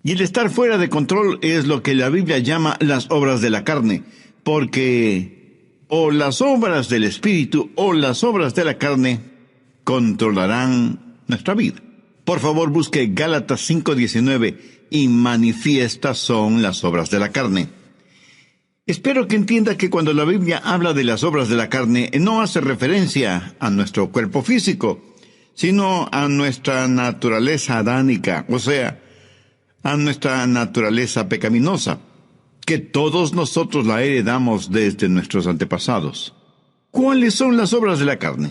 Y el estar fuera de control es lo que la Biblia llama las obras de la carne, porque o las obras del Espíritu o las obras de la carne controlarán nuestra vida. Por favor, busque Gálatas 5:19, y manifiestas son las obras de la carne. Espero que entienda que cuando la Biblia habla de las obras de la carne, no hace referencia a nuestro cuerpo físico, sino a nuestra naturaleza adánica, o sea, a nuestra naturaleza pecaminosa, que todos nosotros la heredamos desde nuestros antepasados. ¿Cuáles son las obras de la carne?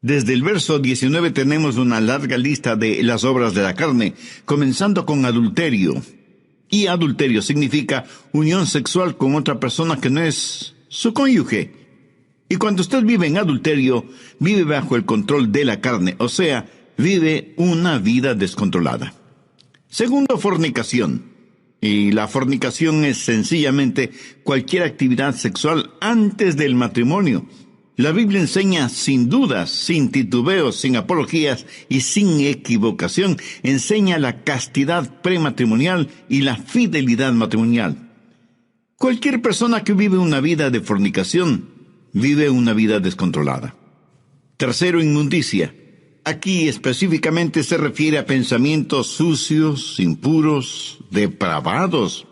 Desde el verso 19 tenemos una larga lista de las obras de la carne, comenzando con adulterio. Y adulterio significa unión sexual con otra persona que no es su cónyuge. Y cuando usted vive en adulterio, vive bajo el control de la carne, o sea, vive una vida descontrolada. Segundo, fornicación. Y la fornicación es sencillamente cualquier actividad sexual antes del matrimonio. La Biblia enseña sin dudas, sin titubeos, sin apologías y sin equivocación. Enseña la castidad prematrimonial y la fidelidad matrimonial. Cualquier persona que vive una vida de fornicación vive una vida descontrolada. Tercero, inmundicia. Aquí específicamente se refiere a pensamientos sucios, impuros, depravados.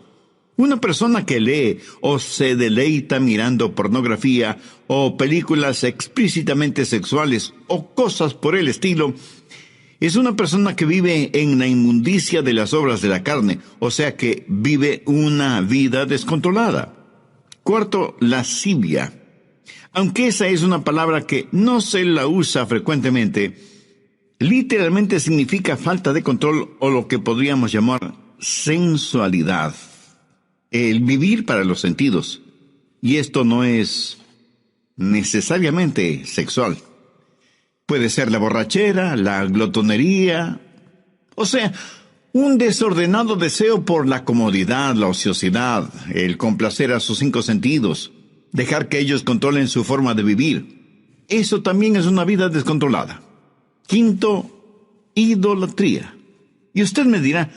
Una persona que lee o se deleita mirando pornografía o películas explícitamente sexuales o cosas por el estilo, es una persona que vive en la inmundicia de las obras de la carne, o sea que vive una vida descontrolada. Cuarto, lascivia. Aunque esa es una palabra que no se la usa frecuentemente, literalmente significa falta de control o lo que podríamos llamar sensualidad. El vivir para los sentidos. Y esto no es necesariamente sexual. Puede ser la borrachera, la glotonería, o sea, un desordenado deseo por la comodidad, la ociosidad, el complacer a sus 5 sentidos, dejar que ellos controlen su forma de vivir. Eso también es una vida descontrolada. Quinto, idolatría. Y usted me dirá,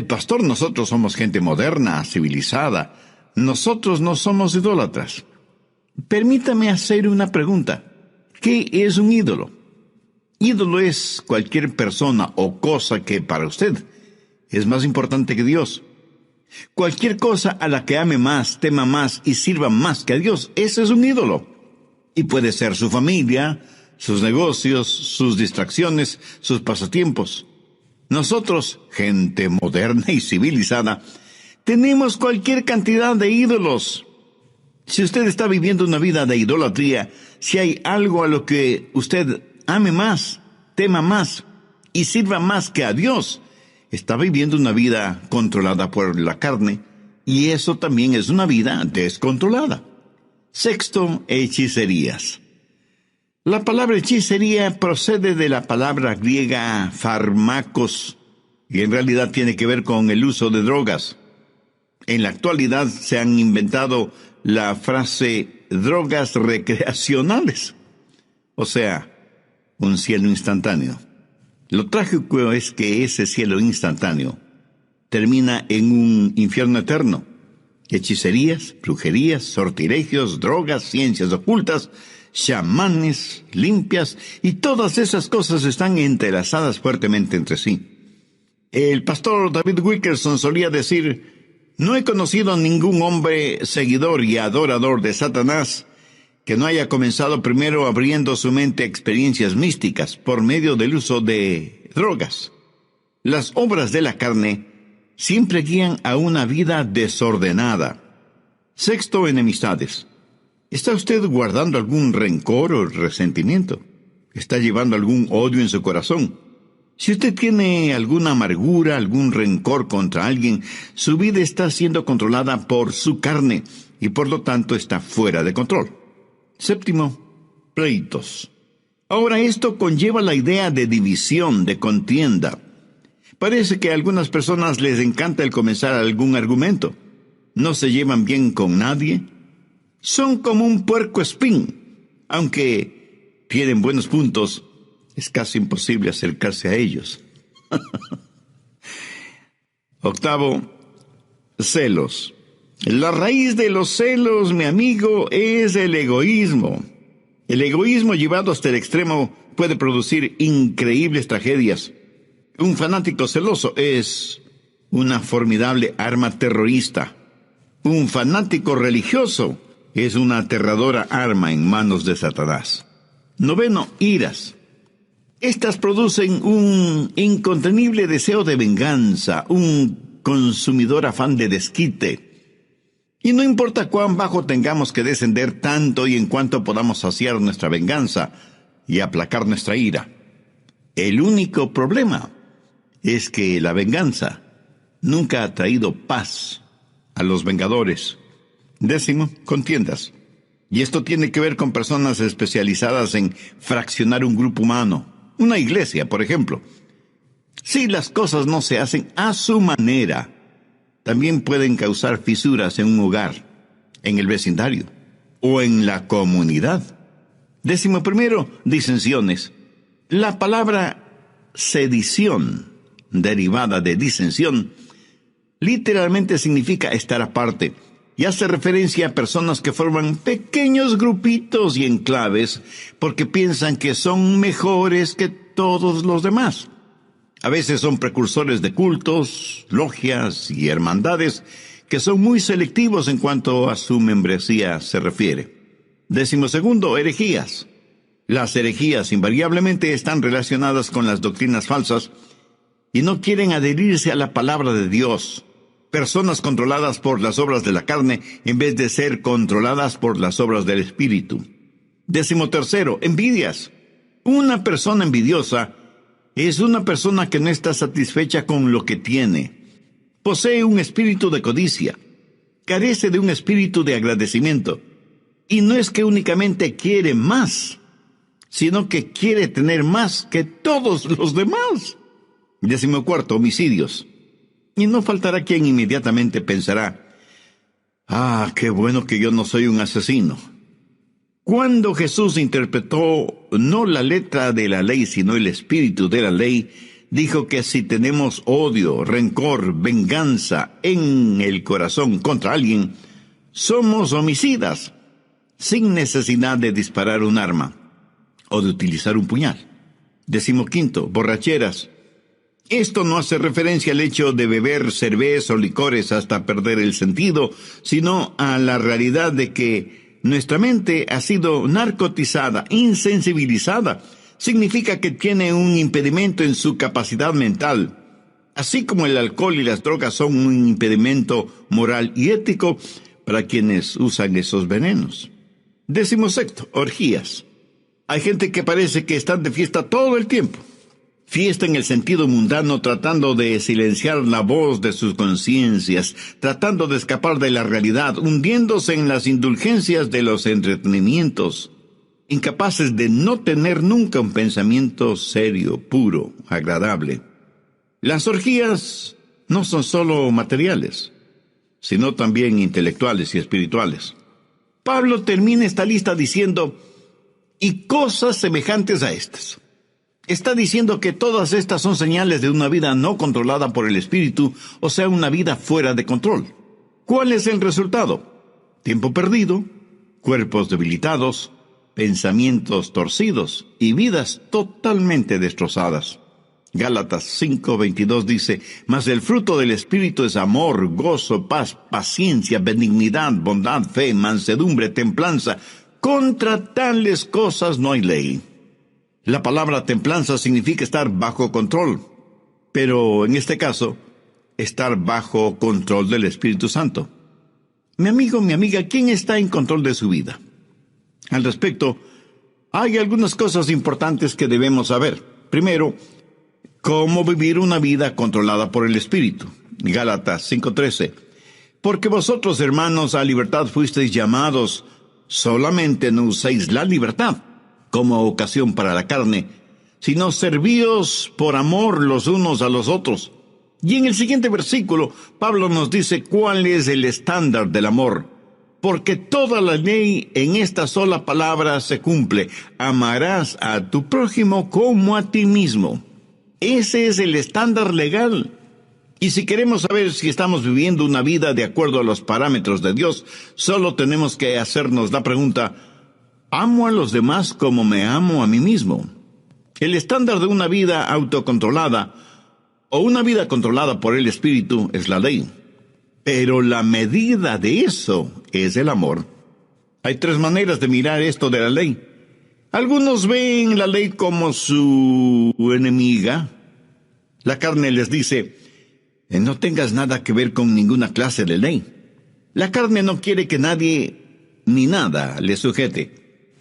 pastor, nosotros somos gente moderna, civilizada. Nosotros no somos idólatras. Permítame hacer una pregunta. ¿Qué es un ídolo? Ídolo es cualquier persona o cosa que para usted es más importante que Dios. Cualquier cosa a la que ame más, tema más y sirva más que a Dios, ese es un ídolo. Y puede ser su familia, sus negocios, sus distracciones, sus pasatiempos. Nosotros, gente moderna y civilizada, tenemos cualquier cantidad de ídolos. Si usted está viviendo una vida de idolatría, si hay algo a lo que usted ame más, tema más y sirva más que a Dios, está viviendo una vida controlada por la carne, y eso también es una vida descontrolada. Sexto, hechicerías. La palabra hechicería procede de la palabra griega fármacos, y en realidad tiene que ver con el uso de drogas. En la actualidad se han inventado la frase drogas recreacionales, o sea, un cielo instantáneo. Lo trágico es que ese cielo instantáneo termina en un infierno eterno. Hechicerías, brujerías, sortilegios, drogas, ciencias ocultas, chamanes, limpias, y todas esas cosas están entrelazadas fuertemente entre sí. El pastor David Wilkerson solía decir: no he conocido a ningún hombre seguidor y adorador de Satanás que no haya comenzado primero abriendo su mente a experiencias místicas por medio del uso de drogas. Las obras de la carne siempre guían a una vida desordenada. Sexto, enemistades. ¿Está usted guardando algún rencor o resentimiento? ¿Está llevando algún odio en su corazón? Si usted tiene alguna amargura, algún rencor contra alguien, su vida está siendo controlada por su carne y por lo tanto está fuera de control. Séptimo, pleitos. Ahora esto conlleva la idea de división, de contienda. Parece que a algunas personas les encanta el comenzar algún argumento. No se llevan bien con nadie. Son como un puercoespín. Aunque tienen buenos puntos, es casi imposible acercarse a ellos. Octavo, celos. La raíz de los celos, mi amigo, es el egoísmo. El egoísmo llevado hasta el extremo puede producir increíbles tragedias. Un fanático celoso es una formidable arma terrorista. Un fanático religioso es una aterradora arma en manos de Satanás. Noveno, iras. Estas producen un incontenible deseo de venganza, un consumidor afán de desquite. Y no importa cuán bajo tengamos que descender tanto y en cuanto podamos saciar nuestra venganza y aplacar nuestra ira. El único problema es que la venganza nunca ha traído paz a los vengadores. Décimo, contiendas. Y esto tiene que ver con personas especializadas en fraccionar un grupo humano, una iglesia, por ejemplo. Si las cosas no se hacen a su manera, también pueden causar fisuras en un hogar, en el vecindario o en la comunidad. Décimo primero, disensiones. La palabra sedición, derivada de disensión, literalmente significa estar aparte y hace referencia a personas que forman pequeños grupitos y enclaves porque piensan que son mejores que todos los demás. A veces son precursores de cultos, logias y hermandades que son muy selectivos en cuanto a su membresía se refiere. Décimo segundo, herejías. Las herejías invariablemente están relacionadas con las doctrinas falsas y no quieren adherirse a la palabra de Dios. Personas controladas por las obras de la carne en vez de ser controladas por las obras del Espíritu. Décimo tercero, envidias. Una persona envidiosa es una persona que no está satisfecha con lo que tiene. Posee un espíritu de codicia. Carece de un espíritu de agradecimiento. Y no es que únicamente quiere más, sino que quiere tener más que todos los demás. Décimo cuarto, homicidios. Y no faltará quien inmediatamente pensará, qué bueno que yo no soy un asesino. Cuando Jesús interpretó no la letra de la ley, sino el espíritu de la ley, dijo que si tenemos odio, rencor, venganza en el corazón contra alguien, somos homicidas, sin necesidad de disparar un arma o de utilizar un puñal. Décimo quinto, borracheras. Esto no hace referencia al hecho de beber cerveza o licores hasta perder el sentido, sino a la realidad de que nuestra mente ha sido narcotizada, insensibilizada. Significa que tiene un impedimento en su capacidad mental. Así como el alcohol y las drogas son un impedimento moral y ético para quienes usan esos venenos. Décimo sexto, orgías. Hay gente que parece que están de fiesta todo el tiempo. Fiesta en el sentido mundano, tratando de silenciar la voz de sus conciencias, tratando de escapar de la realidad, hundiéndose en las indulgencias de los entretenimientos, incapaces de no tener nunca un pensamiento serio, puro, agradable. Las orgías no son solo materiales, sino también intelectuales y espirituales. Pablo termina esta lista diciendo, y cosas semejantes a estas. Está diciendo que todas estas son señales de una vida no controlada por el Espíritu, o sea, una vida fuera de control. ¿Cuál es el resultado? Tiempo perdido, cuerpos debilitados, pensamientos torcidos y vidas totalmente destrozadas. Gálatas 5:22 dice, mas el fruto del Espíritu es amor, gozo, paz, paciencia, benignidad, bondad, fe, mansedumbre, templanza. Contra tales cosas no hay ley. La palabra templanza significa estar bajo control, pero en este caso, estar bajo control del Espíritu Santo. Mi amigo, mi amiga, ¿quién está en control de su vida? Al respecto, hay algunas cosas importantes que debemos saber. Primero, cómo vivir una vida controlada por el Espíritu. Gálatas 5:13. Porque vosotros, hermanos, a libertad fuisteis llamados, solamente no uséis la libertad como ocasión para la carne, sino servíos por amor los unos a los otros. Y en el siguiente versículo, Pablo nos dice cuál es el estándar del amor. Porque toda la ley en esta sola palabra se cumple. Amarás a tu prójimo como a ti mismo. Ese es el estándar legal. Y si queremos saber si estamos viviendo una vida de acuerdo a los parámetros de Dios, solo tenemos que hacernos la pregunta: ¿amo a los demás como me amo a mí mismo? El estándar de una vida autocontrolada o una vida controlada por el Espíritu es la ley. Pero la medida de eso es el amor. Hay 3 maneras de mirar esto de la ley. Algunos ven la ley como su enemiga. La carne les dice: no tengas nada que ver con ninguna clase de ley. La carne no quiere que nadie ni nada le sujete.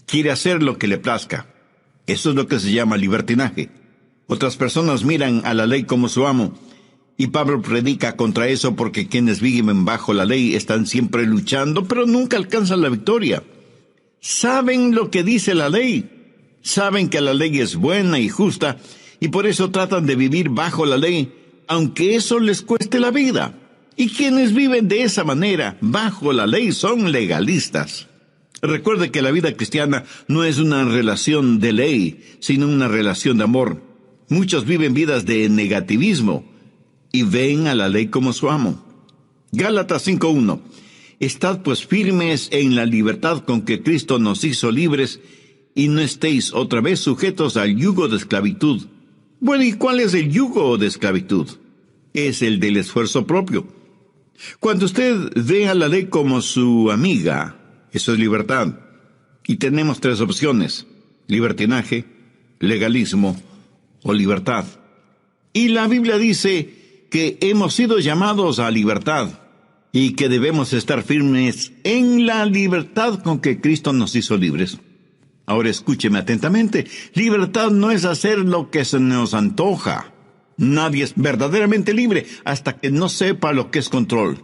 Quiere hacer lo que le plazca. Eso es lo que se llama libertinaje. Otras personas miran a la ley como su amo. Y Pablo predica contra eso porque quienes viven bajo la ley están siempre luchando, pero nunca alcanzan la victoria. Saben lo que dice la ley. Saben que la ley es buena y justa, y por eso tratan de vivir bajo la ley, aunque eso les cueste la vida. Y quienes viven de esa manera, bajo la ley, son legalistas. Recuerde que la vida cristiana no es una relación de ley, sino una relación de amor. Muchos viven vidas de negativismo y ven a la ley como su amo. Gálatas 5:1. Estad pues firmes en la libertad con que Cristo nos hizo libres, y no estéis otra vez sujetos al yugo de esclavitud. Bueno, ¿y cuál es el yugo de esclavitud? Es el del esfuerzo propio. Cuando usted ve a la ley como su amiga, eso es libertad. Y tenemos 3 opciones: libertinaje, legalismo o libertad. Y la Biblia dice que hemos sido llamados a libertad y que debemos estar firmes en la libertad con que Cristo nos hizo libres. Ahora escúcheme atentamente. Libertad no es hacer lo que se nos antoja. Nadie es verdaderamente libre hasta que no sepa lo que es control.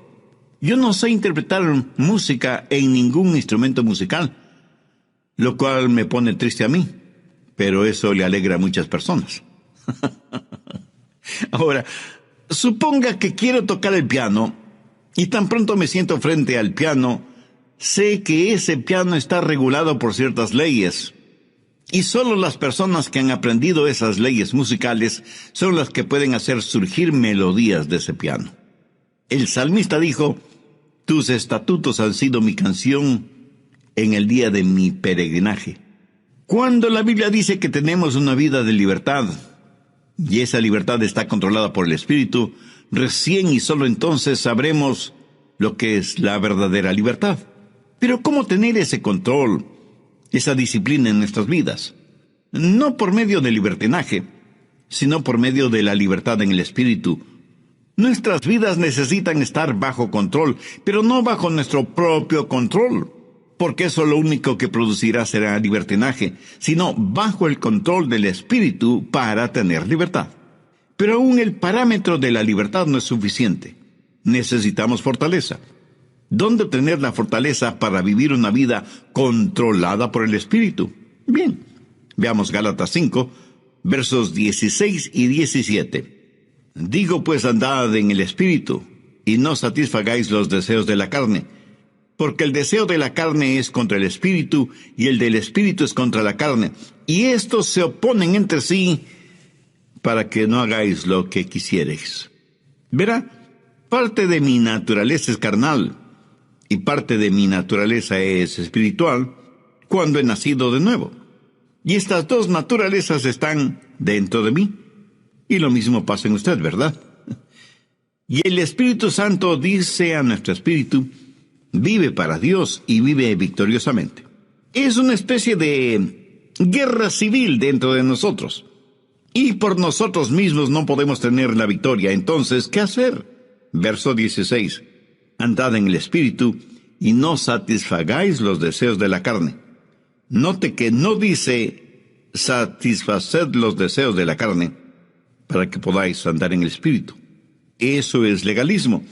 Yo no sé interpretar música en ningún instrumento musical, lo cual me pone triste a mí, pero eso le alegra a muchas personas. Ahora, suponga que quiero tocar el piano y tan pronto me siento frente al piano, sé que ese piano está regulado por ciertas leyes. Y solo las personas que han aprendido esas leyes musicales son las que pueden hacer surgir melodías de ese piano. El salmista dijo: tus estatutos han sido mi canción en el día de mi peregrinaje. Cuando la Biblia dice que tenemos una vida de libertad, y esa libertad está controlada por el Espíritu, recién y solo entonces sabremos lo que es la verdadera libertad. Pero ¿cómo tener ese control, esa disciplina en nuestras vidas? No por medio del libertinaje, sino por medio de la libertad en el Espíritu. Nuestras vidas necesitan estar bajo control, pero no bajo nuestro propio control, porque eso lo único que producirá será libertinaje, sino bajo el control del Espíritu para tener libertad. Pero aún el parámetro de la libertad no es suficiente. Necesitamos fortaleza. ¿Dónde obtener la fortaleza para vivir una vida controlada por el Espíritu? Bien, veamos Gálatas 5, versos 16 y 17. Digo pues, andad en el Espíritu, y no satisfagáis los deseos de la carne, porque el deseo de la carne es contra el Espíritu, y el del Espíritu es contra la carne, y estos se oponen entre sí, para que no hagáis lo que quisiereis. Verá, parte de mi naturaleza es carnal, y parte de mi naturaleza es espiritual, cuando he nacido de nuevo. Y estas 2 naturalezas están dentro de mí. Y lo mismo pasa en usted, ¿verdad? Y el Espíritu Santo dice a nuestro espíritu: vive para Dios y vive victoriosamente. Es una especie de guerra civil dentro de nosotros. Y por nosotros mismos no podemos tener la victoria. Entonces, ¿qué hacer? Verso 16. Andad en el Espíritu y no satisfagáis los deseos de la carne. Note que no dice satisfaced los deseos de la carne para que podáis andar en el Espíritu. Eso es legalismo.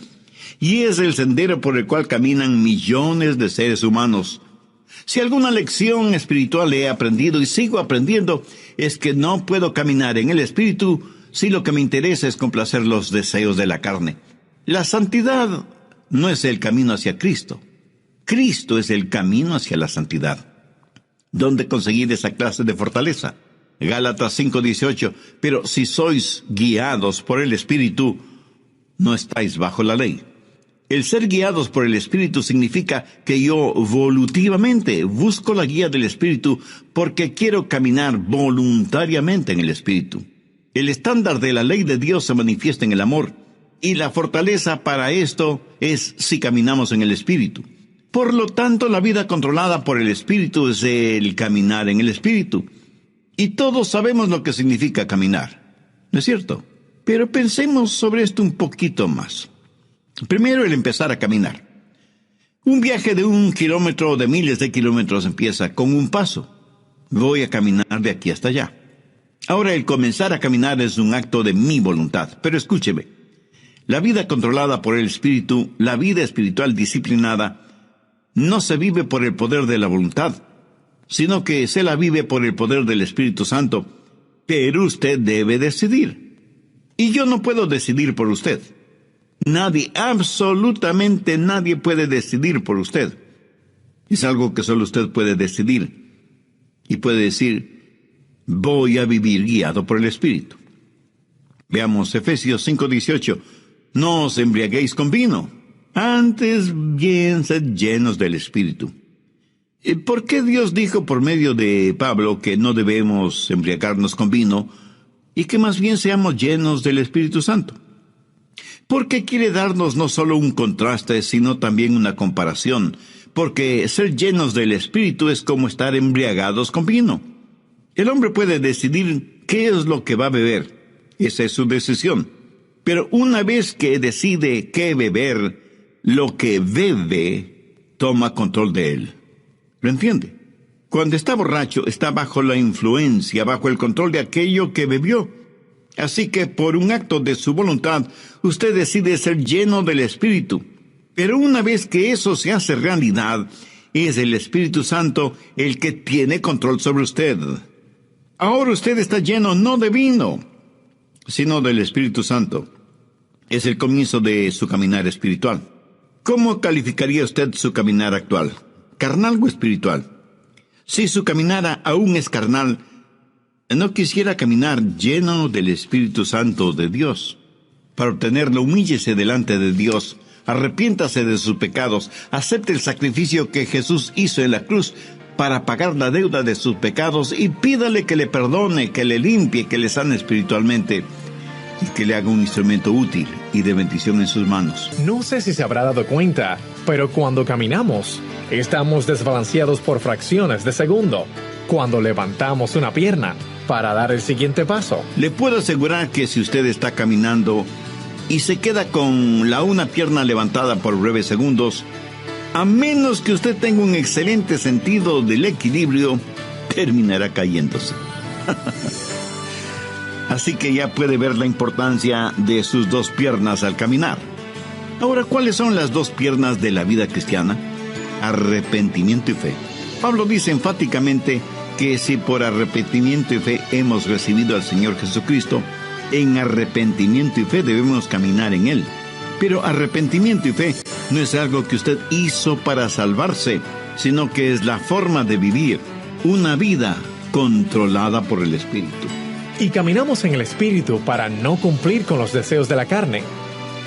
Y es el sendero por el cual caminan millones de seres humanos. Si alguna lección espiritual he aprendido y sigo aprendiendo, es que no puedo caminar en el Espíritu si lo que me interesa es complacer los deseos de la carne. La santidad no es el camino hacia Cristo. Cristo es el camino hacia la santidad. ¿Dónde conseguir esa clase de fortaleza? Gálatas 5:18. Pero si sois guiados por el Espíritu, no estáis bajo la ley. El ser guiados por el Espíritu significa que yo voluntariamente busco la guía del Espíritu porque quiero caminar voluntariamente en el Espíritu. El estándar de la ley de Dios se manifiesta en el amor, y la fortaleza para esto es si caminamos en el Espíritu. Por lo tanto, la vida controlada por el Espíritu es el caminar en el Espíritu. Y todos sabemos lo que significa caminar, ¿no es cierto? Pero pensemos sobre esto un poquito más. Primero, el empezar a caminar. Un viaje de 1 kilómetro o de miles de kilómetros empieza con un paso. Voy a caminar de aquí hasta allá. Ahora, el comenzar a caminar es un acto de mi voluntad. Pero escúcheme, la vida controlada por el Espíritu, la vida espiritual disciplinada, no se vive por el poder de la voluntad, sino que se la vive por el poder del Espíritu Santo. Pero usted debe decidir. Y yo no puedo decidir por usted. Nadie, absolutamente nadie puede decidir por usted. Es algo que solo usted puede decidir. Y puede decir, voy a vivir guiado por el Espíritu. Veamos Efesios 5:18. No os embriaguéis con vino, antes bien sed llenos del Espíritu. ¿Por qué Dios dijo por medio de Pablo que no debemos embriagarnos con vino y que más bien seamos llenos del Espíritu Santo? Porque quiere darnos no solo un contraste, sino también una comparación, porque ser llenos del Espíritu es como estar embriagados con vino. El hombre puede decidir qué es lo que va a beber, esa es su decisión. Pero una vez que decide qué beber, lo que bebe toma control de él. ¿Lo entiende? Cuando está borracho, está bajo la influencia, bajo el control de aquello que bebió. Así que por un acto de su voluntad, usted decide ser lleno del Espíritu. Pero una vez que eso se hace realidad, es el Espíritu Santo el que tiene control sobre usted. Ahora usted está lleno no de vino, sino del Espíritu Santo. Es el comienzo de su caminar espiritual. ¿Cómo calificaría usted su caminar actual? ¿Carnal o espiritual? Si su caminar aún es carnal, no quisiera caminar lleno del Espíritu Santo de Dios. Para obtenerlo, humíllese delante de Dios, arrepiéntase de sus pecados, acepte el sacrificio que Jesús hizo en la cruz para pagar la deuda de sus pecados y pídale que le perdone, que le limpie, que le sane espiritualmente y que le haga un instrumento útil y de bendición en sus manos. No sé si se habrá dado cuenta, pero cuando caminamos, estamos desbalanceados por fracciones de segundo. Cuando levantamos una pierna para dar el siguiente paso. Le puedo asegurar que si usted está caminando y se queda con una pierna levantada por breves segundos, a menos que usted tenga un excelente sentido del equilibrio, terminará cayéndose. Así que ya puede ver la importancia de sus dos piernas al caminar. Ahora, ¿cuáles son las dos piernas de la vida cristiana? Arrepentimiento y fe. Pablo dice enfáticamente que si por arrepentimiento y fe hemos recibido al Señor Jesucristo, en arrepentimiento y fe debemos caminar en Él. Pero arrepentimiento y fe no es algo que usted hizo para salvarse, sino que es la forma de vivir una vida controlada por el Espíritu. Y caminamos en el Espíritu para no cumplir con los deseos de la carne.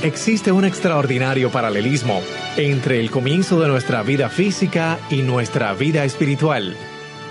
Existe un extraordinario paralelismo entre el comienzo de nuestra vida física y nuestra vida espiritual.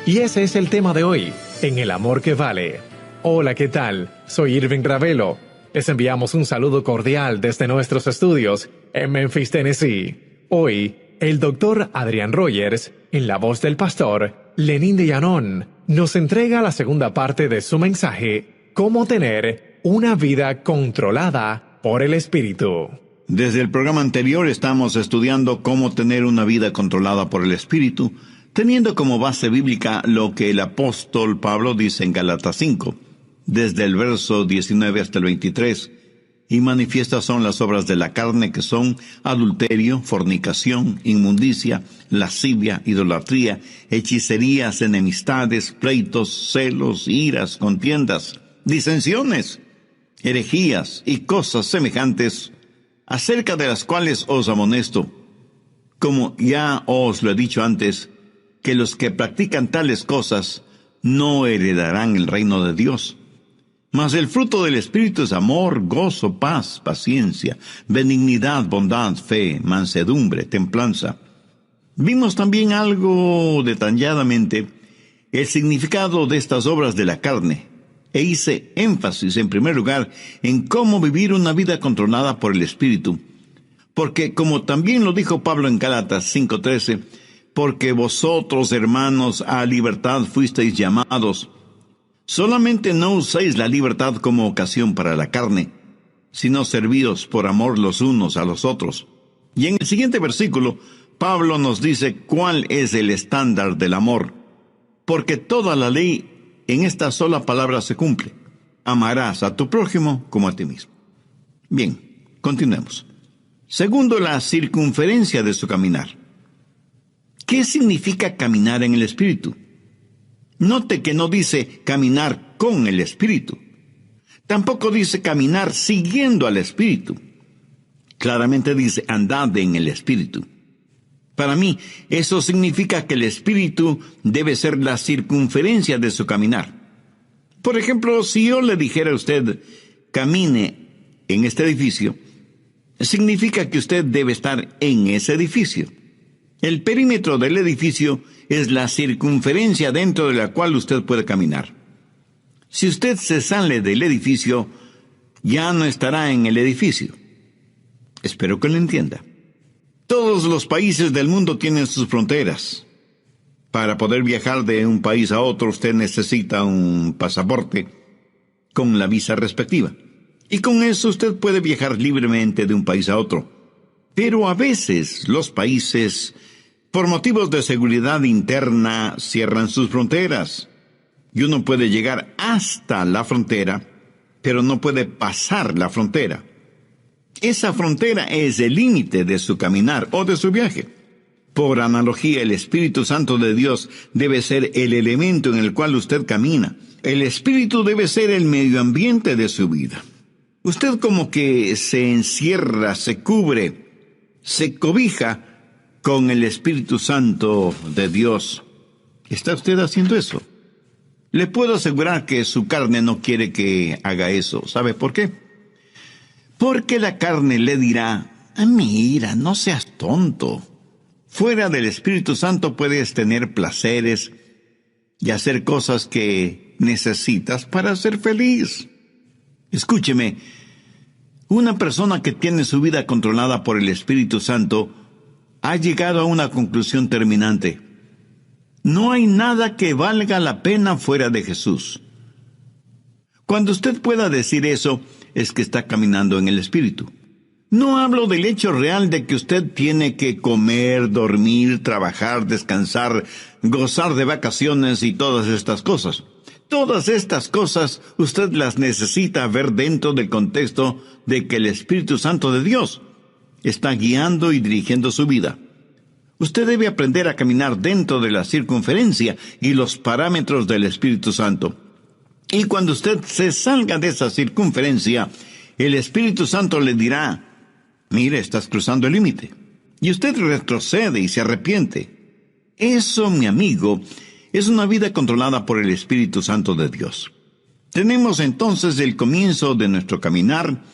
Y ese es el tema de hoy, en El Amor que Vale. Hola, ¿qué tal? Soy Irving Ravelo. Les enviamos un saludo cordial desde nuestros estudios en Memphis, Tennessee. Hoy, el doctor Adrian Rogers, en la voz del pastor Lenín de Llanón, nos entrega la segunda parte de su mensaje, Cómo tener una vida controlada por el Espíritu. Desde el programa anterior estamos estudiando cómo tener una vida controlada por el Espíritu, teniendo como base bíblica lo que el apóstol Pablo dice en Gálatas 5, desde el verso 19 hasta el 23, y manifiestas son las obras de la carne, que son adulterio, fornicación, inmundicia, lascivia, idolatría, hechicerías, enemistades, pleitos, celos, iras, contiendas, disensiones, herejías y cosas semejantes, acerca de las cuales os amonesto, como ya os lo he dicho antes, que los que practican tales cosas no heredarán el reino de Dios. Mas el fruto del Espíritu es amor, gozo, paz, paciencia, benignidad, bondad, fe, mansedumbre, templanza. Vimos también algo detalladamente el significado de estas obras de la carne, e hice énfasis en primer lugar en cómo vivir una vida controlada por el Espíritu. Porque, como también lo dijo Pablo en Gálatas 5:13, porque vosotros, hermanos, a libertad fuisteis llamados. Solamente no uséis la libertad como ocasión para la carne, sino servíos por amor los unos a los otros. Y en el siguiente versículo, Pablo nos dice cuál es el estándar del amor. Porque toda la ley en esta sola palabra se cumple. Amarás a tu prójimo como a ti mismo. Bien, continuemos. Segundo, la circunferencia de su caminar. ¿Qué significa caminar en el Espíritu? Note que no dice caminar con el Espíritu. Tampoco dice caminar siguiendo al Espíritu. Claramente dice andad en el Espíritu. Para mí, eso significa que el Espíritu debe ser la circunferencia de su caminar. Por ejemplo, si yo le dijera a usted, camine en este edificio, significa que usted debe estar en ese edificio. El perímetro del edificio es la circunferencia dentro de la cual usted puede caminar. Si usted se sale del edificio, ya no estará en el edificio. Espero que lo entienda. Todos los países del mundo tienen sus fronteras. Para poder viajar de un país a otro, usted necesita un pasaporte con la visa respectiva. Y con eso usted puede viajar libremente de un país a otro. Pero a veces los países, por motivos de seguridad interna, cierran sus fronteras. Y uno puede llegar hasta la frontera, pero no puede pasar la frontera. Esa frontera es el límite de su caminar o de su viaje. Por analogía, el Espíritu Santo de Dios debe ser el elemento en el cual usted camina. El Espíritu debe ser el medio ambiente de su vida. Usted como que se encierra, se cubre, se cobija con el Espíritu Santo de Dios. ¿Está usted haciendo eso? Le puedo asegurar que su carne no quiere que haga eso. ¿Sabe por qué? Porque la carne le dirá, mira, no seas tonto. Fuera del Espíritu Santo puedes tener placeres y hacer cosas que necesitas para ser feliz. Escúcheme, una persona que tiene su vida controlada por el Espíritu Santo ha llegado a una conclusión terminante. No hay nada que valga la pena fuera de Jesús. Cuando usted pueda decir eso, es que está caminando en el Espíritu. No hablo del hecho real de que usted tiene que comer, dormir, trabajar, descansar, gozar de vacaciones y todas estas cosas. Todas estas cosas usted las necesita ver dentro del contexto de que el Espíritu Santo de Dios está guiando y dirigiendo su vida. Usted debe aprender a caminar dentro de la circunferencia y los parámetros del Espíritu Santo. Y cuando usted se salga de esa circunferencia, el Espíritu Santo le dirá, mire, estás cruzando el límite. Y usted retrocede y se arrepiente. Eso, mi amigo, es una vida controlada por el Espíritu Santo de Dios. Tenemos entonces el comienzo de nuestro caminar,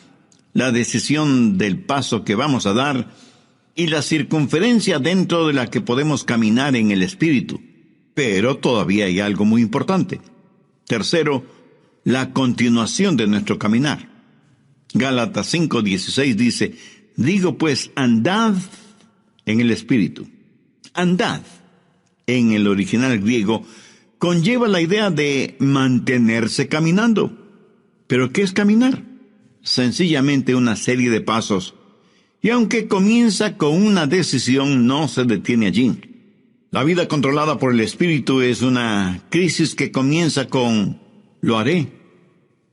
la decisión del paso que vamos a dar y la circunferencia dentro de la que podemos caminar en el Espíritu. Pero todavía hay algo muy importante. Tercero, la continuación de nuestro caminar. Gálatas 5:16 dice, digo pues, andad en el Espíritu. Andad, en el original griego, conlleva la idea de mantenerse caminando. ¿Pero qué es caminar? Sencillamente una serie de pasos. Y aunque comienza con una decisión, no se detiene allí. La vida controlada por el Espíritu es una crisis que comienza con lo haré,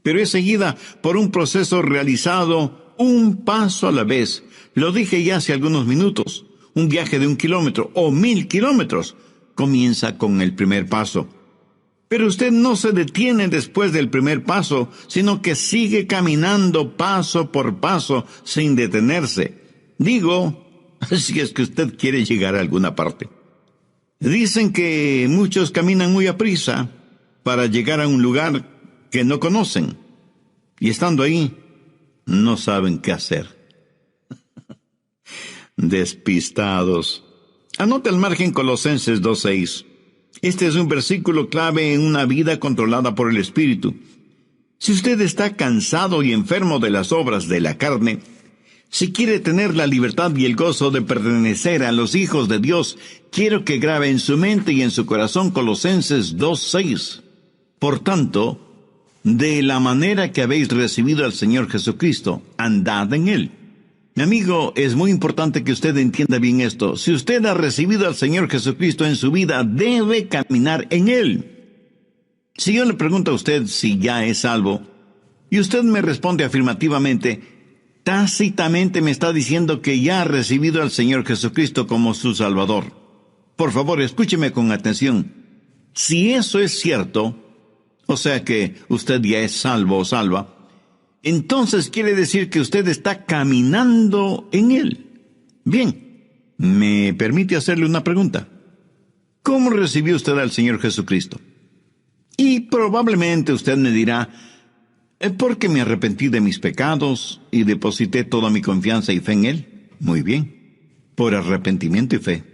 pero es seguida por un proceso realizado un paso a la vez. Lo dije ya hace algunos minutos. Un viaje de 1 kilómetro o 1000 kilómetros comienza con el primer paso. Pero usted no se detiene después del primer paso, sino que sigue caminando paso por paso sin detenerse. Digo, si es que usted quiere llegar a alguna parte. Dicen que muchos caminan muy aprisa para llegar a un lugar que no conocen. Y estando ahí, no saben qué hacer. Despistados. Anote al margen Colosenses 2:6. Este es un versículo clave en una vida controlada por el Espíritu. Si usted está cansado y enfermo de las obras de la carne, si quiere tener la libertad y el gozo de pertenecer a los hijos de Dios, quiero que grabe en su mente y en su corazón Colosenses 2:6. Por tanto, de la manera que habéis recibido al Señor Jesucristo, andad en Él. Mi amigo, es muy importante que usted entienda bien esto. Si usted ha recibido al Señor Jesucristo en su vida, debe caminar en Él. Si yo le pregunto a usted si ya es salvo, y usted me responde afirmativamente, tácitamente me está diciendo que ya ha recibido al Señor Jesucristo como su Salvador. Por favor, escúcheme con atención. Si eso es cierto, o sea que usted ya es salvo o salva, entonces quiere decir que usted está caminando en Él. Bien, ¿me permite hacerle una pregunta? ¿Cómo recibió usted al Señor Jesucristo? Y probablemente usted me dirá, porque me arrepentí de mis pecados y deposité toda mi confianza y fe en Él. Muy bien, por arrepentimiento y fe.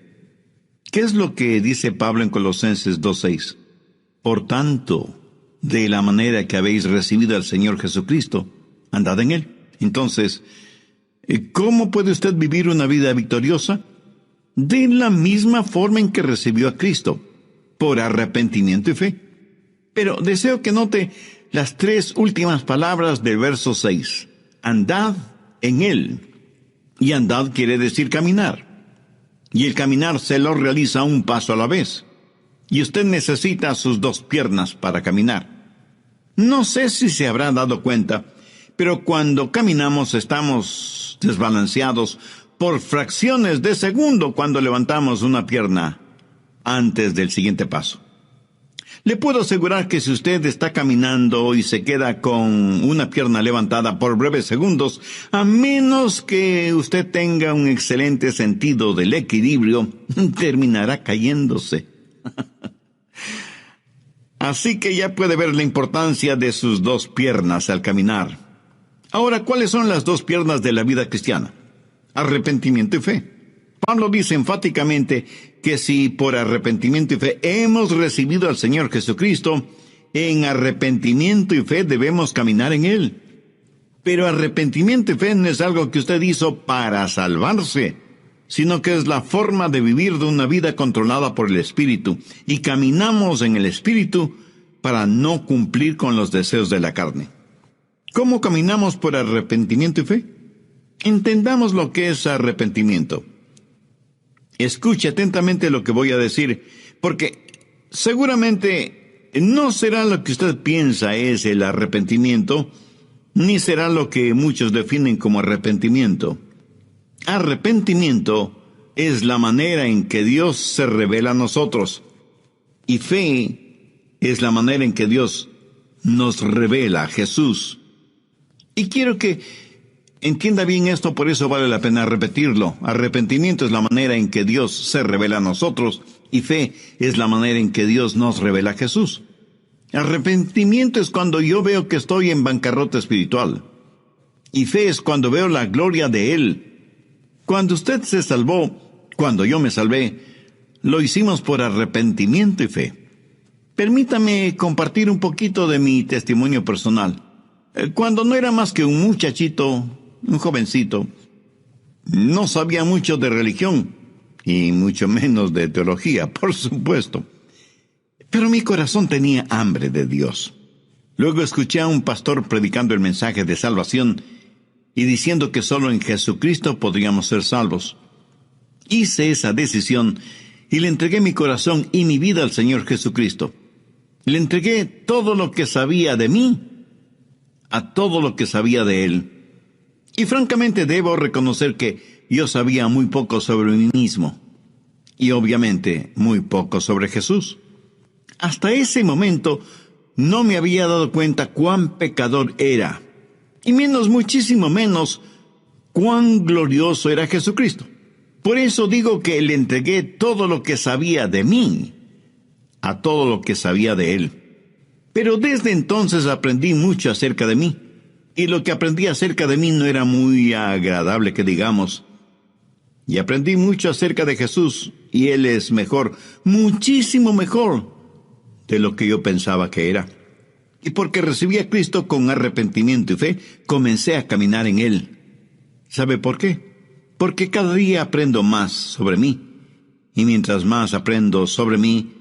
¿Qué es lo que dice Pablo en Colosenses 2:6? Por tanto, de la manera que habéis recibido al Señor Jesucristo, andad en Él. Entonces, ¿cómo puede usted vivir una vida victoriosa? De la misma forma en que recibió a Cristo, por arrepentimiento y fe. Pero deseo que note las 3 últimas palabras del verso 6. Andad en Él. Y andad quiere decir caminar. Y el caminar se lo realiza un paso a la vez. Y usted necesita sus 2 piernas para caminar. No sé si se habrá dado cuenta, pero cuando caminamos estamos desbalanceados por fracciones de segundo cuando levantamos una pierna antes del siguiente paso. Le puedo asegurar que si usted está caminando y se queda con una pierna levantada por breves segundos, a menos que usted tenga un excelente sentido del equilibrio, terminará cayéndose. Así que ya puede ver la importancia de sus 2 piernas al caminar. Ahora, ¿cuáles son las 2 piernas de la vida cristiana? Arrepentimiento y fe. Pablo dice enfáticamente que si por arrepentimiento y fe hemos recibido al Señor Jesucristo, en arrepentimiento y fe debemos caminar en Él. Pero arrepentimiento y fe no es algo que usted hizo para salvarse, sino que es la forma de vivir de una vida controlada por el Espíritu, y caminamos en el Espíritu para no cumplir con los deseos de la carne. ¿Cómo caminamos por arrepentimiento y fe? Entendamos lo que es arrepentimiento. Escuche atentamente lo que voy a decir, porque seguramente no será lo que usted piensa es el arrepentimiento, ni será lo que muchos definen como arrepentimiento. Arrepentimiento es la manera en que Dios se revela a nosotros, y fe es la manera en que Dios nos revela a Jesús. Y quiero que entienda bien esto, por eso vale la pena repetirlo. Arrepentimiento es la manera en que Dios se revela a nosotros, y fe es la manera en que Dios nos revela a Jesús. Arrepentimiento es cuando yo veo que estoy en bancarrota espiritual, y fe es cuando veo la gloria de Él. Cuando usted se salvó, cuando yo me salvé, lo hicimos por arrepentimiento y fe. Permítame compartir un poquito de mi testimonio personal. Cuando no era más que un muchachito, un jovencito, no sabía mucho de religión, y mucho menos de teología, por supuesto. Pero mi corazón tenía hambre de Dios. Luego escuché a un pastor predicando el mensaje de salvación y diciendo que solo en Jesucristo podríamos ser salvos. Hice esa decisión y le entregué mi corazón y mi vida al Señor Jesucristo. Le entregué todo lo que sabía de mí a todo lo que sabía de Él. Y francamente debo reconocer que yo sabía muy poco sobre mí mismo, y obviamente muy poco sobre Jesús. Hasta ese momento no me había dado cuenta cuán pecador era, y muchísimo menos, cuán glorioso era Jesucristo. Por eso digo que le entregué todo lo que sabía de mí a todo lo que sabía de Él. Pero desde entonces aprendí mucho acerca de mí. y lo que aprendí acerca de mí no era muy agradable, que digamos. Y aprendí mucho acerca de Jesús, y Él es mejor, muchísimo mejor de lo que yo pensaba que era. Y porque recibí a Cristo con arrepentimiento y fe, comencé a caminar en Él. ¿Sabe por qué? Porque cada día aprendo más sobre mí. Y mientras más aprendo sobre mí,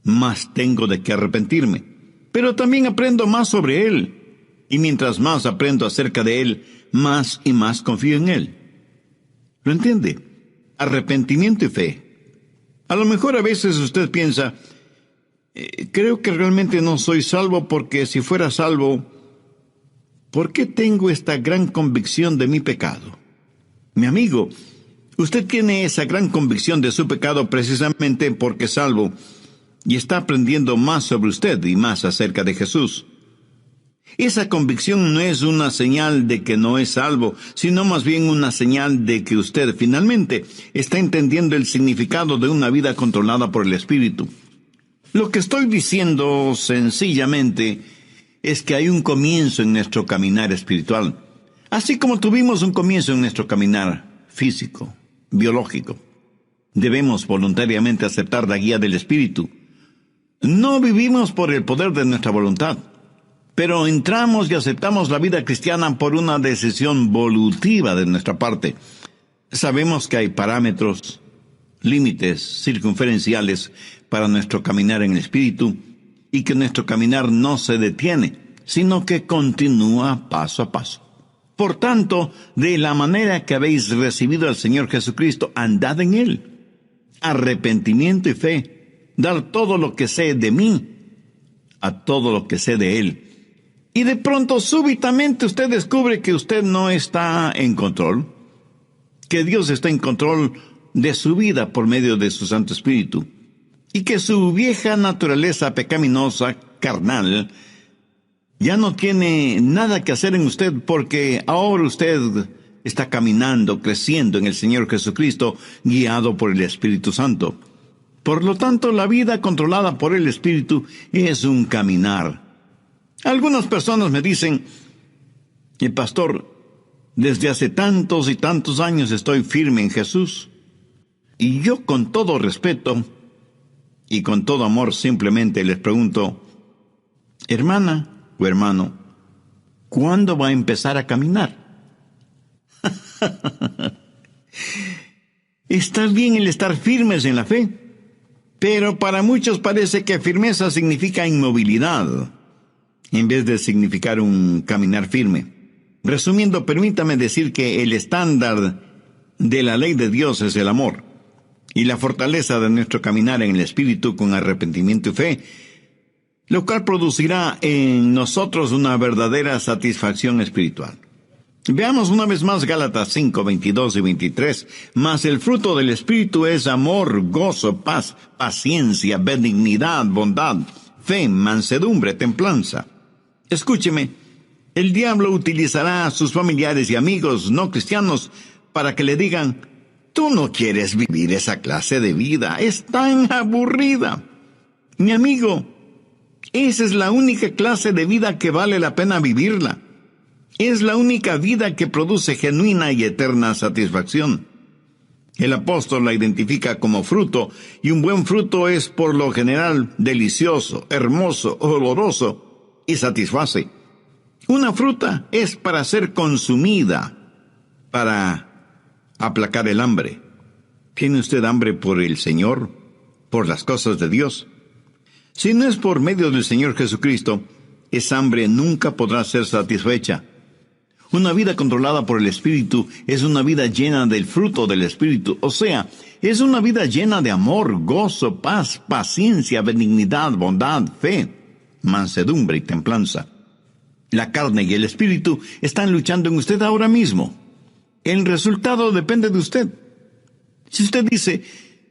más tengo de qué arrepentirme. Pero también aprendo más sobre Él. Y mientras más aprendo acerca de Él, más y más confío en Él. ¿Lo entiende? Arrepentimiento y fe. A lo mejor a veces usted piensa, creo que realmente no soy salvo, porque si fuera salvo, ¿por qué tengo esta gran convicción de mi pecado? Mi amigo, usted tiene esa gran convicción de su pecado precisamente porque es salvo y está aprendiendo más sobre usted y más acerca de Jesús. Esa convicción no es una señal de que no es salvo, sino más bien una señal de que usted finalmente está entendiendo el significado de una vida controlada por el Espíritu. Lo que estoy diciendo sencillamente es que hay un comienzo en nuestro caminar espiritual, así como tuvimos un comienzo en nuestro caminar físico, biológico. Debemos voluntariamente aceptar la guía del Espíritu. No vivimos por el poder de nuestra voluntad, pero entramos y aceptamos la vida cristiana por una decisión volutiva de nuestra parte. Sabemos que hay parámetros, límites circunferenciales para nuestro caminar en el Espíritu, y que nuestro caminar no se detiene, sino que continúa paso a paso. Por tanto, de la manera que habéis recibido al Señor Jesucristo, andad en Él. Arrepentimiento y fe, dar todo lo que sé de mí a todo lo que sé de Él. Y de pronto, súbitamente, usted descubre que usted no está en control, que Dios está en control de su vida por medio de su Santo Espíritu, y que su vieja naturaleza pecaminosa, carnal, ya no tiene nada que hacer en usted, porque ahora usted está caminando, creciendo en el Señor Jesucristo, guiado por el Espíritu Santo. Por lo tanto, la vida controlada por el Espíritu es un caminar. Algunas personas me dicen, pastor, desde hace tantos y tantos años estoy firme en Jesús. Y yo, con todo respeto y con todo amor, simplemente les pregunto, hermana o hermano, ¿cuándo va a empezar a caminar? Está bien el estar firmes en la fe, pero para muchos parece que firmeza significa inmovilidad, en vez de significar un caminar firme. Resumiendo, permítame decir que el estándar de la ley de Dios es el amor, y la fortaleza de nuestro caminar en el Espíritu con arrepentimiento y fe, lo cual producirá en nosotros una verdadera satisfacción espiritual. Veamos una vez más Gálatas 5, 22 y 23. Mas el fruto del Espíritu es amor, gozo, paz, paciencia, benignidad, bondad, fe, mansedumbre, templanza. Escúcheme, el diablo utilizará a sus familiares y amigos no cristianos para que le digan, tú no quieres vivir esa clase de vida, es tan aburrida. Mi amigo, esa es la única clase de vida que vale la pena vivirla. Es la única vida que produce genuina y eterna satisfacción. El apóstol la identifica como fruto, y un buen fruto es por lo general delicioso, hermoso, oloroso y satisface. Una fruta es para ser consumida, para aplacar el hambre. ¿Tiene usted hambre por el Señor, por las cosas de Dios? Si no es por medio del Señor Jesucristo, esa hambre nunca podrá ser satisfecha. Una vida controlada por el Espíritu es una vida llena del fruto del Espíritu, o sea, es una vida llena de amor, gozo, paz, paciencia, benignidad, bondad, fe, mansedumbre y templanza. La carne y el Espíritu están luchando en usted ahora mismo. El resultado depende de usted. Si usted dice,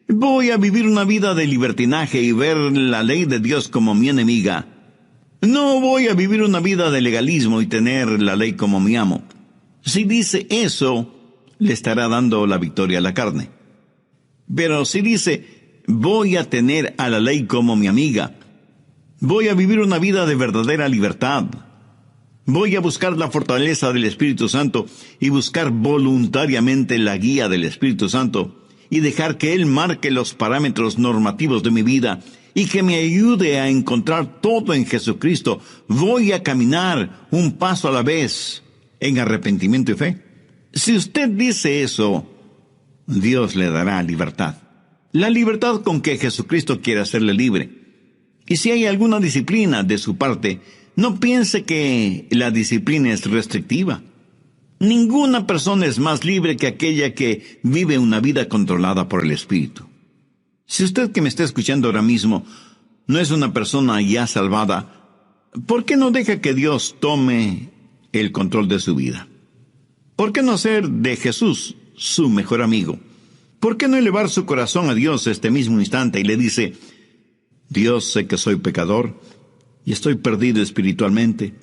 voy a vivir una vida de libertinaje y ver la ley de Dios como mi enemiga, no voy a vivir una vida de legalismo y tener la ley como mi amo. Si dice eso, le estará dando la victoria a la carne. Pero si dice, voy a tener a la ley como mi amiga, voy a vivir una vida de verdadera libertad, Voy a buscar la fortaleza del Espíritu Santo y buscar voluntariamente la guía del Espíritu Santo y dejar que Él marque los parámetros normativos de mi vida y que me ayude a encontrar todo en Jesucristo. Voy a caminar un paso a la vez en arrepentimiento y fe. Si usted dice eso, Dios le dará libertad. La libertad con que Jesucristo quiere hacerle libre. Y si hay alguna disciplina de su parte, no piense que la disciplina es restrictiva. Ninguna persona es más libre que aquella que vive una vida controlada por el Espíritu. Si usted que me está escuchando ahora mismo no es una persona ya salvada, ¿por qué no deja que Dios tome el control de su vida? ¿Por qué no hacer de Jesús su mejor amigo? ¿Por qué no elevar su corazón a Dios este mismo instante y le dice: Dios, sé que soy pecador y estoy perdido espiritualmente.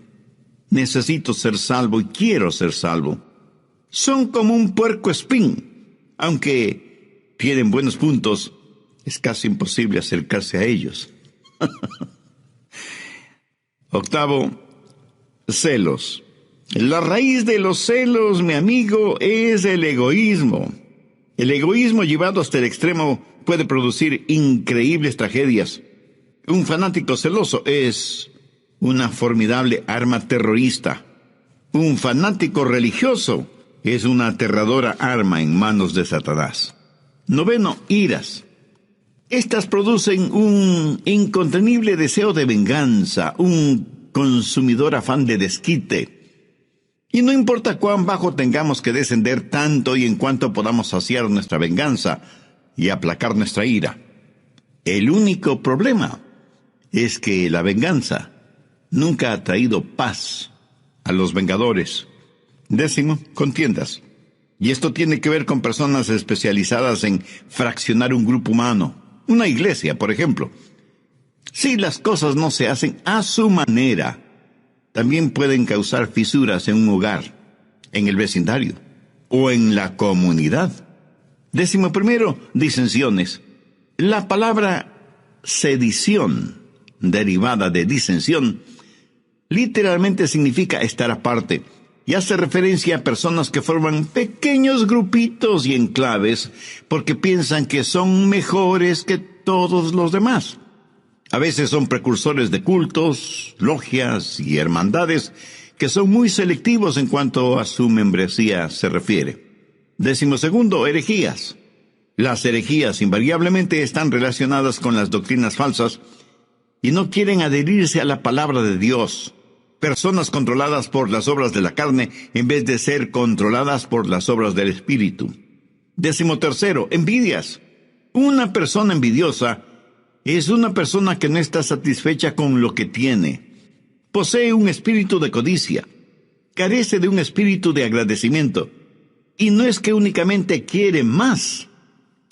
Necesito ser salvo y quiero ser salvo. Son como un puercoespín. Aunque tienen buenos puntos, es casi imposible acercarse a ellos. Octavo, celos. La raíz de los celos, mi amigo, es el egoísmo. El egoísmo llevado hasta el extremo puede producir increíbles tragedias. Un fanático celoso es una formidable arma terrorista. Un fanático religioso es una aterradora arma en manos de Satanás. Noveno, iras. Estas producen un incontenible deseo de venganza, un consumidor afán de desquite. Y no importa cuán bajo tengamos que descender tanto y en cuanto podamos saciar nuestra venganza y aplacar nuestra ira. El único problema es que la venganza nunca ha traído paz a los vengadores. Décimo, contiendas. Y esto tiene que ver con personas especializadas en fraccionar un grupo humano, una iglesia, por ejemplo. Si las cosas no se hacen a su manera, también pueden causar fisuras en un hogar, en el vecindario o en la comunidad. Décimo primero, disensiones. La palabra sedición, derivada de disensión, literalmente significa estar aparte y hace referencia a personas que forman pequeños grupitos y enclaves porque piensan que son mejores que todos los demás. A veces son precursores de cultos, logias y hermandades que son muy selectivos en cuanto a su membresía se refiere. Décimo segundo, herejías. Las herejías invariablemente están relacionadas con las doctrinas falsas y no quieren adherirse a la palabra de Dios. Personas controladas por las obras de la carne en vez de ser controladas por las obras del Espíritu. Décimo tercero, envidias. Una persona envidiosa es una persona que no está satisfecha con lo que tiene. Posee un espíritu de codicia. Carece de un espíritu de agradecimiento. Y no es que únicamente quiere más,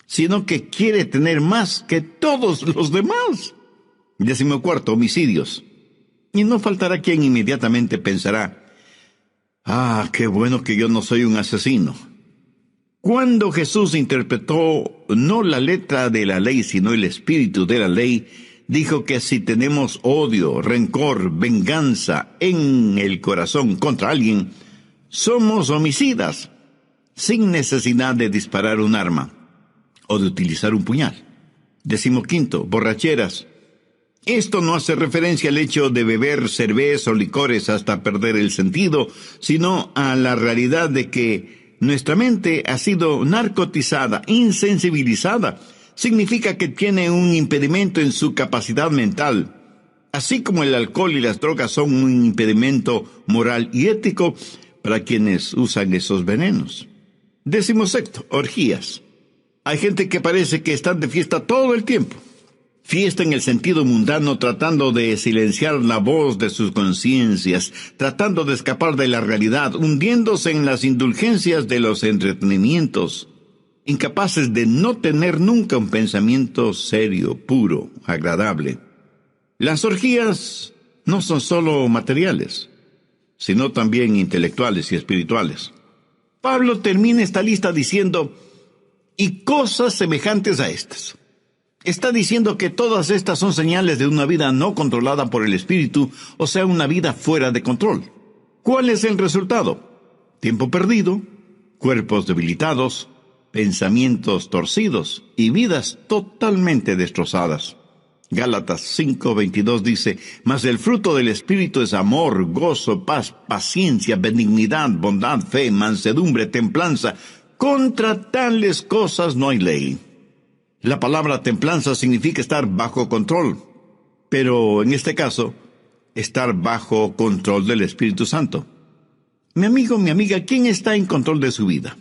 sino que quiere tener más que todos los demás. Décimo cuarto, homicidios. Y no faltará quien inmediatamente pensará: qué bueno que yo no soy un asesino. Cuando Jesús interpretó no la letra de la ley, sino el espíritu de la ley, dijo que si tenemos odio, rencor, venganza en el corazón contra alguien, somos homicidas, sin necesidad de disparar un arma o de utilizar un puñal. Décimo quinto, borracheras. Esto no hace referencia al hecho de beber cerveza o licores hasta perder el sentido, sino a la realidad de que nuestra mente ha sido narcotizada, insensibilizada. Significa que tiene un impedimento en su capacidad mental. Así como el alcohol y las drogas son un impedimento moral y ético para quienes usan esos venenos. Décimo sexto, orgías. Hay gente que parece que están de fiesta todo el tiempo. Fiesta en el sentido mundano, tratando de silenciar la voz de sus conciencias, tratando de escapar de la realidad, hundiéndose en las indulgencias de los entretenimientos, incapaces de no tener nunca un pensamiento serio, puro, agradable. Las orgías no son solo materiales, sino también intelectuales y espirituales. Pablo termina esta lista diciendo: y cosas semejantes a estas. Está diciendo que todas estas son señales de una vida no controlada por el Espíritu, o sea, una vida fuera de control. ¿Cuál es el resultado? Tiempo perdido, cuerpos debilitados, pensamientos torcidos y vidas totalmente destrozadas. Gálatas 5:22 dice: mas el fruto del Espíritu es amor, gozo, paz, paciencia, benignidad, bondad, fe, mansedumbre, templanza. Contra tales cosas no hay ley. La palabra templanza significa estar bajo control, pero en este caso, estar bajo control del Espíritu Santo. Mi amigo, mi amiga, ¿quién está en control de su vida?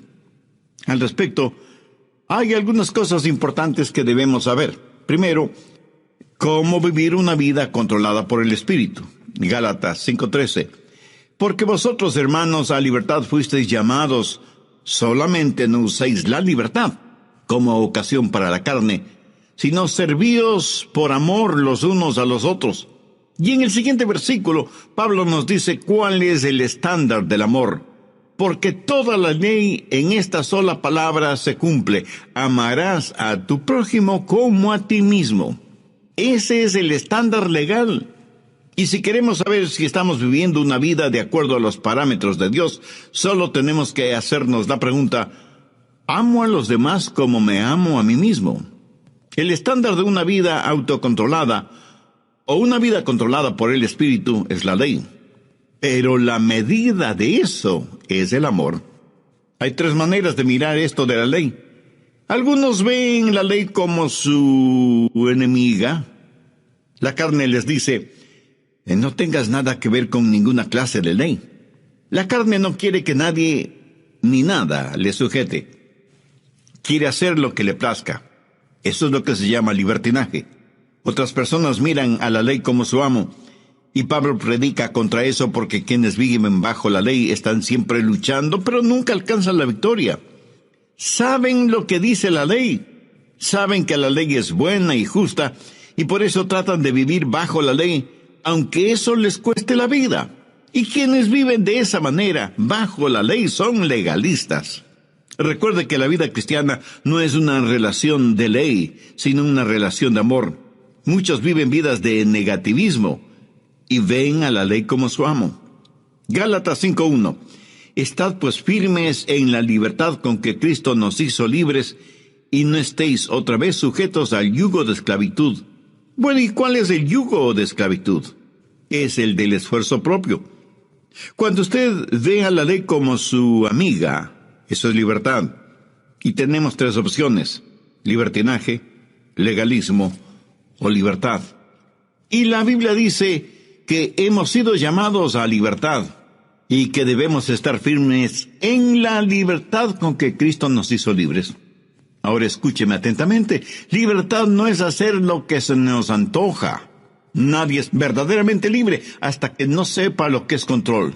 Al respecto, hay algunas cosas importantes que debemos saber. Primero, cómo vivir una vida controlada por el Espíritu. Gálatas 5:13. Porque vosotros, hermanos, a libertad fuisteis llamados, solamente no uséis la libertad como ocasión para la carne, sino servíos por amor los unos a los otros. Y en el siguiente versículo, Pablo nos dice cuál es el estándar del amor. Porque toda la ley en esta sola palabra se cumple: amarás a tu prójimo como a ti mismo. Ese es el estándar legal. Y si queremos saber si estamos viviendo una vida de acuerdo a los parámetros de Dios, solo tenemos que hacernos la pregunta: ¿amo a los demás como me amo a mí mismo? El estándar de una vida autocontrolada o una vida controlada por el Espíritu es la ley. Pero la medida de eso es el amor. Hay tres maneras de mirar esto de la ley. Algunos ven la ley como su enemiga. La carne les dice: no tengas nada que ver con ninguna clase de ley. La carne no quiere que nadie ni nada le sujete. Quiere hacer lo que le plazca. Eso es lo que se llama libertinaje. Otras personas miran a la ley como su amo. Y Pablo predica contra eso, porque quienes viven bajo la ley están siempre luchando, pero nunca alcanzan la victoria. Saben lo que dice la ley. Saben que la ley es buena y justa, y por eso tratan de vivir bajo la ley, aunque eso les cueste la vida. Y quienes viven de esa manera, bajo la ley, son legalistas. Recuerde que la vida cristiana no es una relación de ley, sino una relación de amor. Muchos viven vidas de negativismo y ven a la ley como su amo. Gálatas 5:1. Estad pues firmes en la libertad con que Cristo nos hizo libres, y no estéis otra vez sujetos al yugo de esclavitud. Bueno, ¿y cuál es el yugo de esclavitud? Es el del esfuerzo propio. Cuando usted ve a la ley como su amiga, eso es libertad. Y tenemos tres opciones: libertinaje, legalismo o libertad. Y la Biblia dice que hemos sido llamados a libertad y que debemos estar firmes en la libertad con que Cristo nos hizo libres. Ahora escúcheme atentamente. Libertad no es hacer lo que se nos antoja. Nadie es verdaderamente libre hasta que no sepa lo que es control.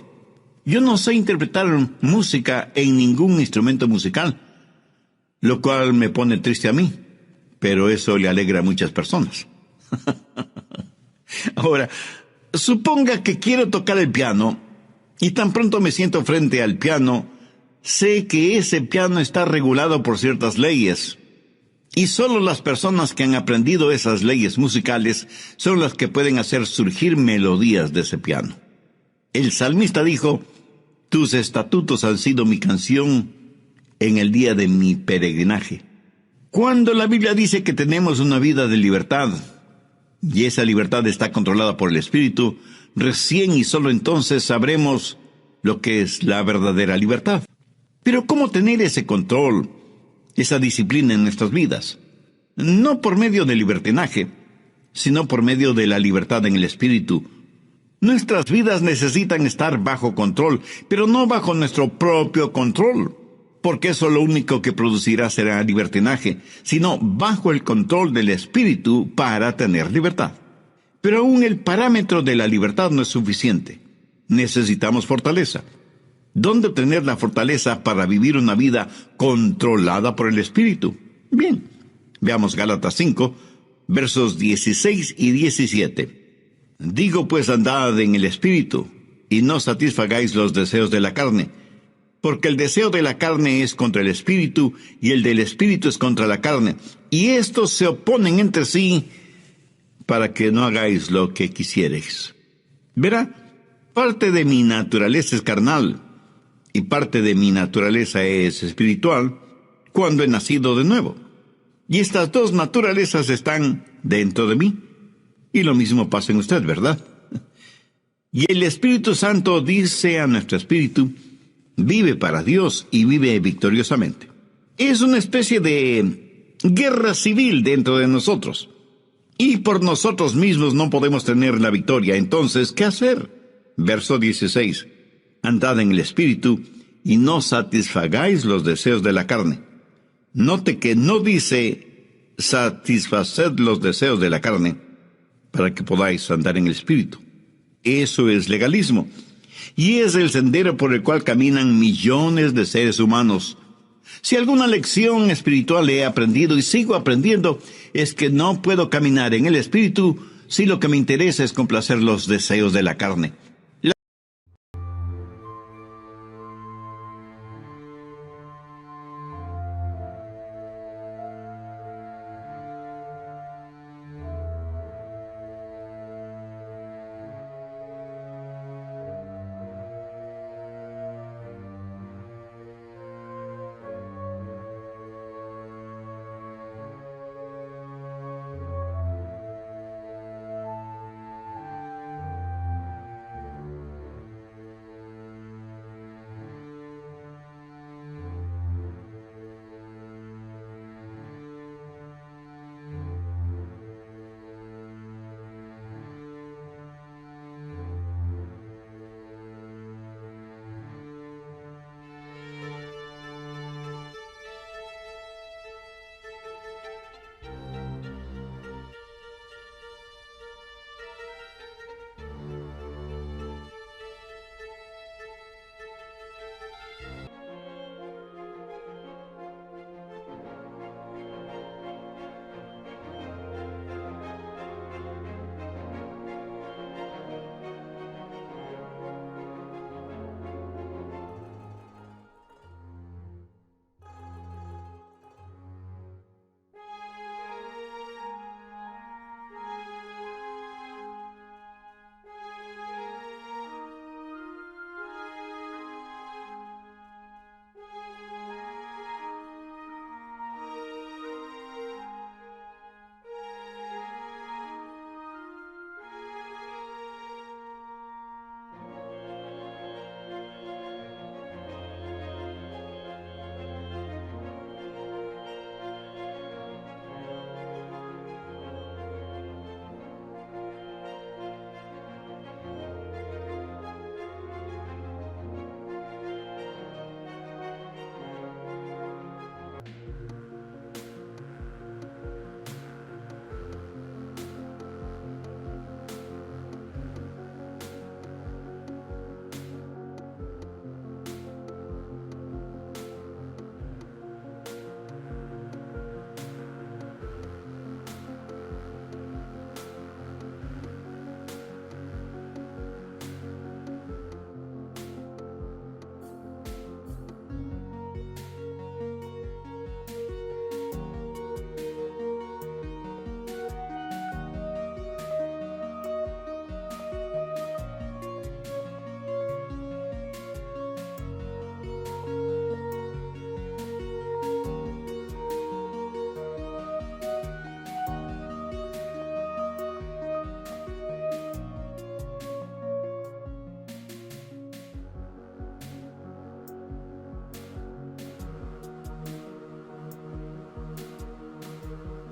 Yo no sé interpretar música en ningún instrumento musical, lo cual me pone triste a mí, pero eso le alegra a muchas personas. Ahora, suponga que quiero tocar el piano, y tan pronto me siento frente al piano, sé que ese piano está regulado por ciertas leyes, y solo las personas que han aprendido esas leyes musicales son las que pueden hacer surgir melodías de ese piano. El salmista dijo: tus estatutos han sido mi canción en el día de mi peregrinaje. Cuando la Biblia dice que tenemos una vida de libertad, y esa libertad está controlada por el Espíritu, recién y solo entonces sabremos lo que es la verdadera libertad. Pero ¿cómo tener ese control, esa disciplina en nuestras vidas? No por medio del libertinaje, sino por medio de la libertad en el Espíritu. Nuestras vidas necesitan estar bajo control, pero no bajo nuestro propio control, porque eso lo único que producirá será libertinaje, sino bajo el control del Espíritu para tener libertad. Pero aún el parámetro de la libertad no es suficiente. Necesitamos fortaleza. ¿Dónde obtener la fortaleza para vivir una vida controlada por el Espíritu? Bien, veamos Gálatas 5, versos 16 y 17. Digo pues, andad en el Espíritu, y no satisfagáis los deseos de la carne, porque el deseo de la carne es contra el Espíritu, y el del Espíritu es contra la carne, y estos se oponen entre sí, para que no hagáis lo que quisierais. Verá, Parte de mi naturaleza es carnal y parte de mi naturaleza es espiritual cuando he nacido de nuevo. Y estas dos naturalezas están dentro de mí. Y lo mismo pasa en usted, ¿verdad? Y el Espíritu Santo dice a nuestro espíritu, vive para Dios y vive victoriosamente. Es una especie de guerra civil dentro de nosotros. Y por nosotros mismos no podemos tener la victoria. Entonces, ¿qué hacer? Verso 16. Andad en el Espíritu y no satisfagáis los deseos de la carne. Note que no dice satisfaced los deseos de la carne para que podáis andar en el Espíritu. Eso es legalismo. Y es el sendero por el cual caminan millones de seres humanos. Si alguna lección espiritual he aprendido y sigo aprendiendo, es que no puedo caminar en el Espíritu si lo que me interesa es complacer los deseos de la carne.